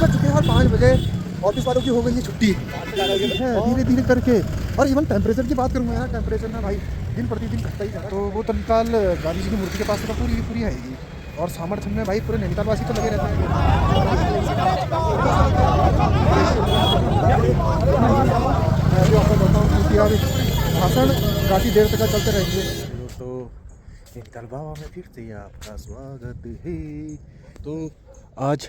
बज चुके हैं और 5 बजे ऑफिस वालों की हो गई है छुट्टी है धीरे धीरे करके। और इवन टेम्परेचर की बात करूँगा यार, टेम्परेचर ना भाई दिन प्रतिदिन घटता ही जा रहा है। तो वो नैनीताल गांधी जी की मूर्ति के पास तो पूरी की पूरी आएगी। और सामर्थ्य में भाई पूरे नैनीताल वासी तो लगे रहते हैं। मैं भी ऑफर करता हूँ क्योंकि यार भाषण काफ़ी देर तक चलते रहेंगे। दोस्तों नैनीताल बाबा में फिर से आपका स्वागत है। तो आज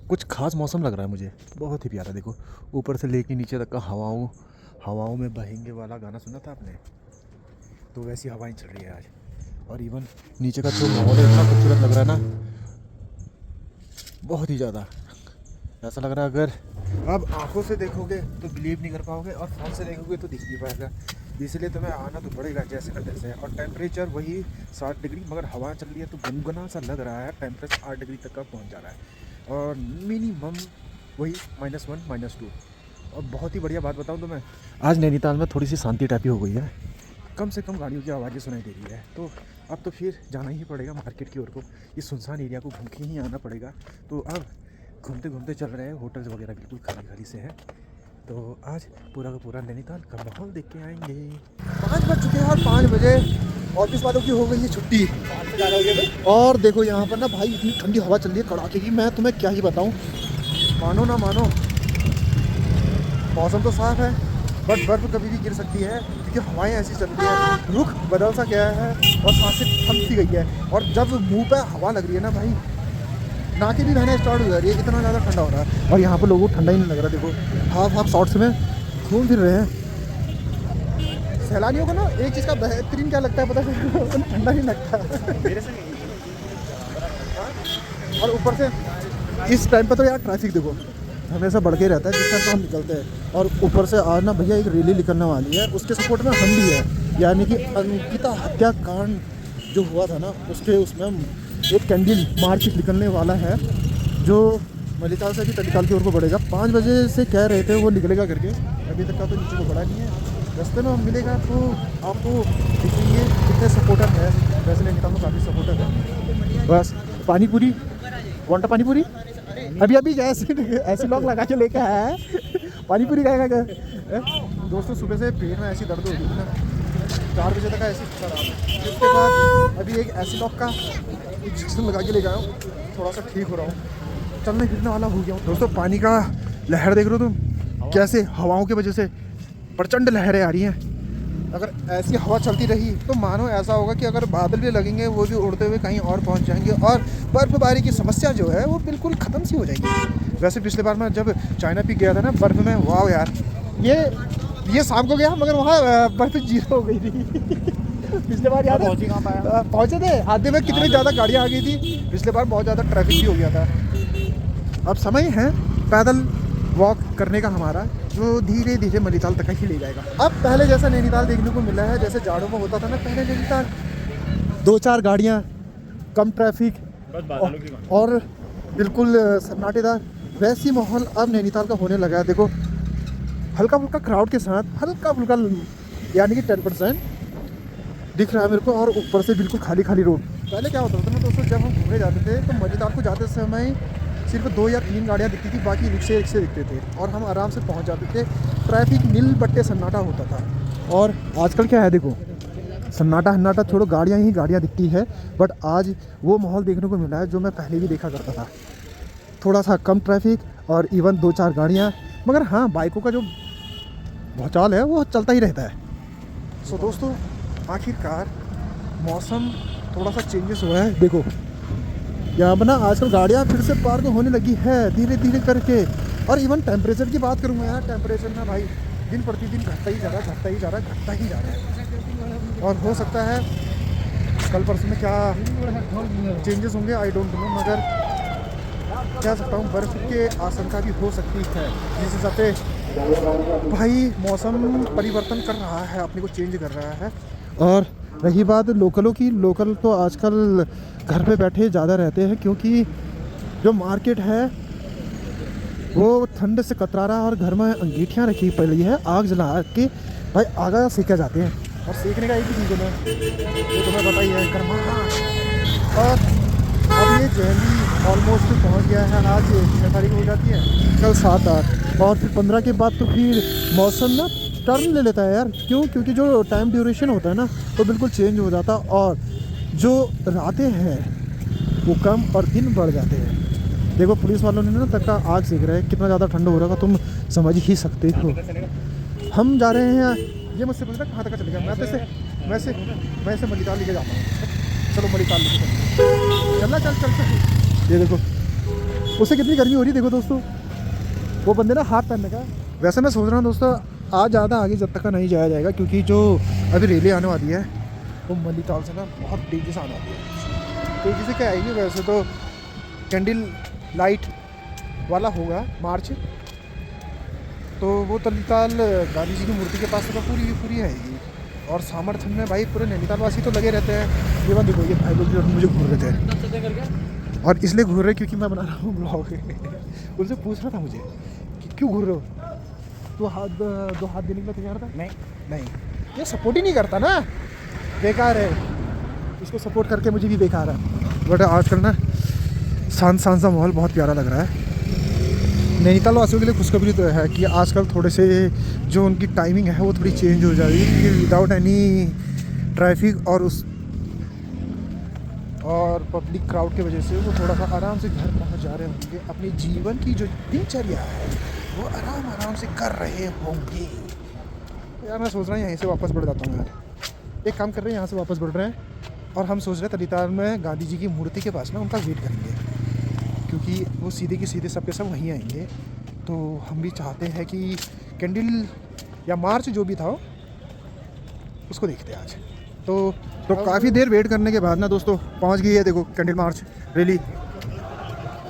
कुछ खास मौसम लग रहा है मुझे, बहुत ही प्यारा। देखो ऊपर से लेके नीचे तक का हवाओं में बहेंगे वाला गाना सुना था आपने, तो वैसी हवाएं चल रही है आज। और इवन नीचे का जो माहौल है इतना खूबसूरत लग रहा है ना, बहुत ही ज़्यादा। ऐसा लग रहा है अगर आप आंखों से देखोगे तो बिलीव नहीं कर पाओगे और फ़ोन से देखोगे तो दिख नहीं पाएगा। इसलिए तुम्हें आना तो पड़ेगा जैसे का तैसे। और टेम्परेचर वही 7 डिग्री, मगर हवा चल रही है तो गुनगुना सा लग रहा है। टेम्परेचर 8 डिग्री तक का पहुंच जा रहा है और मिनिमम वही -1 -2। और बहुत ही बढ़िया बात बताऊं तो मैं आज नैनीताल में थोड़ी सी शांति टाइप हो गई है, कम से कम गाड़ियों की आवाज़ें सुनाई दे रही है। तो अब तो फिर जाना ही पड़ेगा मार्केट की ओर को, ये सुनसान एरिया को घूम के ही आना पड़ेगा। तो अब घूमते घूमते चल रहे हैं, होटल्स वगैरह बिल्कुल खाली खाली से हैं। तो आज पूरा का पूरा नैनीताल का माहौल देख के आएंगे। 5 बज चुके हैं और 5 बजे ऑफिस वालों की हो गई है छुट्टी। और देखो यहाँ पर ना भाई इतनी ठंडी हवा चल रही है कड़ाके की, मैं तुम्हें क्या ही बताऊँ। मानो ना मानो, मौसम तो साफ है बट बर्फ़ कभी भी गिर सकती है क्योंकि हवाएं ऐसी चल रही है। रुख बदल सा गया है और सांसें थम सी गई है। और जब मुंह पे हवा लग रही है ना भाई, नाकें भी बहना स्टार्ट हो जा रही है, इतना ज़्यादा ठंडा हो रहा है। और यहाँ पर लोगों को ठंडा ही नहीं लग रहा। देखो हाफ शॉर्ट्स में घूम फिर रहे हैं। सैलानियों को ना एक चीज़ का बेहतरीन क्या लगता है पता है, ठंडा नहीं लगता मेरे से नहीं। और ऊपर से इस टाइम पर तो यार ट्रैफिक देखो हमेशा बढ़ के रहता है जिस टाइम पर हम निकलते हैं। और ऊपर से आज ना भैया एक रैली निकलने वाली है, उसके सपोर्ट में हम भी है। यानी कि अंकिता हत्याकांड जो हुआ था ना, उसके उसमें एक कैंडल मार्च निकलने वाला है जो नैनीताल से भी नैनीताल की ओर को बढ़ेगा। 5 बजे से कह रहे थे वो निकलेगा करके, अभी तक का तो नीचे को बढ़ा नहीं है। रास्ते में मिलेगा तो आपको दिखेंगे कितने सपोर्टर है। वैसे नैनीताल में काफ़ी सपोर्टर है। बस पानी पूरी, वांटा पानी पूरी अभी ऐसे लोग लगा के लेके आया है। पानी पूरी खाएगा क्या दोस्तों? सुबह से पेट में ऐसी दर्द हो रही थी ना, 4 बजे तक ऐसी खराब है। उसके बाद अभी एक ऐसी लॉक का इंजेक्शन लगा के ले गया हूँ, थोड़ा सा ठीक हो रहा हूँ, चलने फिरने वाला हो गया हूँ। दोस्तों पानी का लहर देख रहे हो तुम, कैसे हवाओं की वजह से प्रचंड लहरें आ रही हैं। अगर ऐसी हवा चलती रही तो मानो ऐसा होगा कि अगर बादल भी लगेंगे वो भी उड़ते हुए कहीं और पहुंच जाएंगे और बर्फबारी की समस्या जो है वो बिल्कुल ख़त्म सी हो जाएगी। वैसे पिछले बार मैं जब चाइना पीक गया था ना बर्फ़ में, वाह यार, ये शाम को गया मगर वहाँ बर्फ़ 0 हो गई थी। पिछले बार याद है पहुँचे थे आधे में कितनी ज़्यादा गाड़ियाँ आ गई थी। पिछले बार बहुत ज़्यादा ट्रैफिक भी हो गया था। अब समय है पैदल वॉक करने का हमारा, जो धीरे धीरे नैनीताल तक ही ले जाएगा। अब पहले जैसा नैनीताल देखने को मिला है जैसे जाड़ों में होता था ना पहले नैनीताल, 2-4 गाड़ियाँ, कम ट्रैफिक और बिल्कुल सन्नाटेदार, वैसी माहौल अब नैनीताल का होने लगा है। देखो हल्का फुल्का क्राउड के साथ हल्का फुल्का यानी कि 10% दिख रहा है मेरे को। और ऊपर से बिल्कुल खाली खाली रोड। पहले क्या होता था ना दोस्तों, जब हम घूमने जाते थे तो नैनीताल को जाते समय सिर्फ 2 या 3 गाड़ियाँ दिखती थी, बाकी रिक्शे दिखते थे और हम आराम से पहुंच जाते थे। ट्रैफिक नील बट्टे सन्नाटा होता था। और आजकल क्या है देखो, सन्नाटा छोड़ो, गाड़ियाँ ही गाड़ियाँ दिखती है। बट आज वो माहौल देखने को मिला है जो मैं पहले भी देखा करता था, थोड़ा सा कम ट्रैफिक और इवन 2-4 गाड़ियाँ। मगर हाँ बाइकों का जो भौचाल है वो चलता ही रहता है। सो दोस्तों आखिरकार मौसम थोड़ा सा चेंजेस हुआ है। देखो यहाँ पर ना आजकल गाड़ियाँ फिर से पार्क होने लगी है धीरे धीरे करके। और इवन टेम्परेचर की बात करूँगा यार, टेम्परेचर ना भाई दिन प्रतिदिन घटता ही जा रहा है। और हो सकता है कल परसों में क्या चेंजेस होंगे आई डोंट नो, मगर कह सकता हूँ बर्फ़ के आशंका भी हो सकती है। जिस हिसाब से भाई मौसम परिवर्तन कर रहा है, अपने को चेंज कर रहा है। और रही बात लोकलों की, लोकल तो आजकल घर पे बैठे ज़्यादा रहते हैं क्योंकि जो मार्केट है वो ठंड से कतरा रहा है और घर में अंगीठियाँ रखी पड़ी है, आग जला के भाई आगा सेका जाते हैं। और सेकने का एक ही चीज़ है, ये तुम्हें पता ही है, गर्माहट। और अब ये जहली ऑलमोस्ट पहुंच गया है। आज 6 तारीख हो जाती है, कल 7, 8 और फिर 15 के बाद तो फिर मौसम ना टर्न ले लेता है यार। क्यों? क्योंकि जो टाइम ड्यूरेशन होता है ना वो बिल्कुल चेंज हो जाता, और जो रातें हैं वो कम और दिन बढ़ जाते हैं। देखो पुलिस वालों ने ना तक का आग सेक रहा है, कितना ज़्यादा ठंड हो रहा होगा तुम समझ ही सकते हो। हम जा रहे हैं, ये मुझसे पूछना कहाँ तक चलेगा। मैं से मलिताल लेके जाता हूँ। चलो मलिताल लेके चलना, चल। ये देखो उससे कितनी गर्मी हो रही है, देखो दोस्तों। वो बंदे ना हाथ पहनने का। वैसे मैं सोच रहा हूँ दोस्तों आज ज़्यादा आगे जब तक का नहीं जाया जाएगा, क्योंकि जो अभी रैली आने वाली है वो मलिताल से ना बहुत तेज़ी से आने वाली है। तेज़ी से क्या आएगी, वैसे तो कैंडल लाइट वाला होगा मार्च, तो वो नैनीताल गांधी जी की मूर्ति के पास तो पूरी आएगी। और सामर्थ्य में भाई पूरे नैनीताल वासी तो लगे रहते हैं। ये बात देखो, ये भाई लोग जो मुझे घूर रहे थे, और इसलिए घूर रहे क्योंकि मैं बना रहा हूँ ब्लॉग। उनसे पूछ रहा था मुझे कि क्यों घूर रहे हो, तो दो हाथ देने के लिए तैयार था। नहीं, ये सपोर्ट ही नहीं करता ना, बेकार है। इसको सपोर्ट करके मुझे भी बेकार है। बट आजकल ना शांत सा माहौल बहुत प्यारा लग रहा है। नैनीताल वासियों के लिए खुशखबरी तो है कि आजकल थोड़े से जो उनकी टाइमिंग है वो थोड़ी चेंज हो जाएगी, कि विदाउट एनी ट्रैफिक और पब्लिक क्राउड की वजह से वो थोड़ा सा आराम से घर पहुंच जा रहे होंगे। अपने जीवन की जो दिनचर्या है वो आराम से कर रहे होंगे। यार मैं सोच रहा हूँ यहीं से वापस बढ़ जाता हूँ यार। एक काम कर रहे हैं, यहाँ से वापस बढ़ रहे हैं और हम सोच रहे हैं नैनीताल में गांधी जी की मूर्ति के पास ना उनका वेट करेंगे, क्योंकि वो सीधे के सीधे सब के सब वहीं आएंगे। तो हम भी चाहते हैं कि कैंडल या मार्च जो भी था उसको देखते हैं आज। तो काफ़ी देर वेट करने के बाद ना दोस्तों पहुंच गई है, देखो कैंडल मार्च रैली।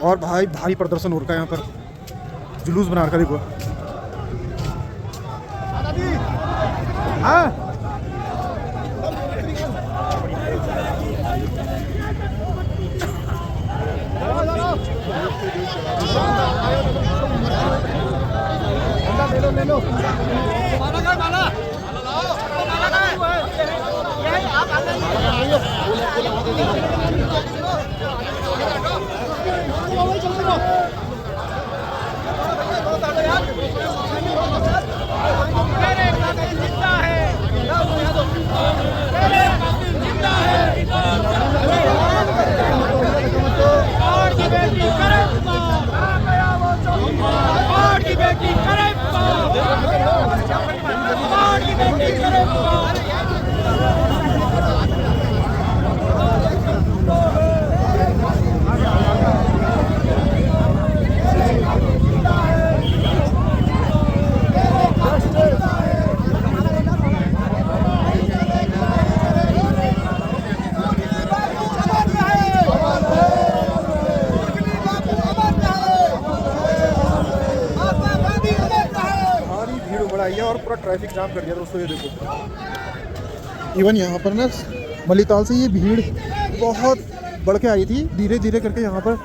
और भाई भारी प्रदर्शन हो रखा है यहाँ पर, जुलूस बना रखा देखो। हाँ ले लो। और पूरा ट्रैफिक जाम कर दिया दोस्तों। ये देखो इवन यहाँ पर ना मलिताल से ये भीड़ बहुत बढ़ के आई थी, धीरे धीरे करके यहाँ पर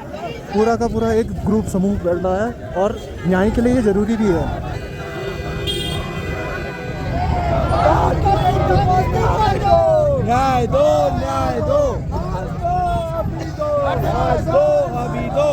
पूरा का पूरा एक ग्रुप समूह बढ़ रहा है, और न्याय के लिए ये ज़रूरी भी है। न्याय दो, न्याय दो, अभी दो।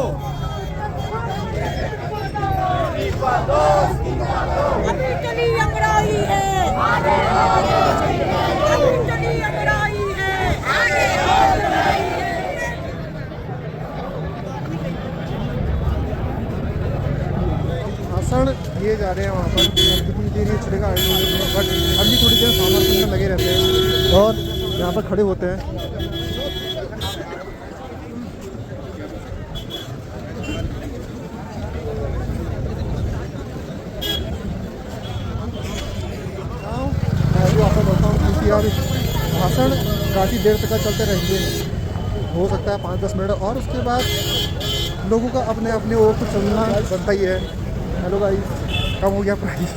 भाषण दिए जा रहे हैं वहाँ पर, कितनी देर ये चलेगा बट हम भी थोड़ी देर सामर्थ्य में लगे रहते हैं और यहाँ पर खड़े होते हैं। यार भाषण काफ़ी देर तक चलते रहेंगे, हो सकता है 5-10 मिनट, और उसके बाद लोगों का अपने अपने ओर तो चलना बनता ही है। हेलो गाइस, कम हो गया प्राइस,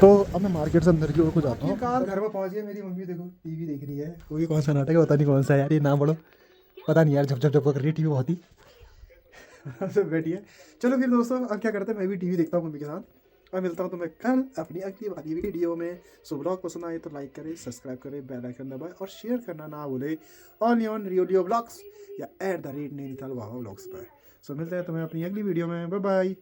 तो अब मैं मार्केट से अंदर की ओर को जाता हूँ। कार घर में पहुँच गया, मेरी मम्मी देखो टीवी देख रही है, कोई कौन सा नाटक है पता नहीं कौन सा है यार, ये नाम बोलो पता नहीं यार, झप कर रही है टीवी बहुत ही। तो बैठी है। चलो फिर दोस्तों अब क्या करते हैं, मैं भी टीवी देखता हूँ मम्मी के साथ, और मिलता हूँ तुम्हें कल अपनी अगली वाली वीडियो में। सो ब्लॉग पसंद आए तो लाइक करें, सब्सक्राइब करें, बेल आइकन दबाएं और शेयर करना ना भूलें ऑन योन रियोडियो ब्लॉग्स या @ नैनीताल वावा ब्लॉग्स पर। सो मिलते हैं तुम्हें अपनी अगली वीडियो में। Bye bye.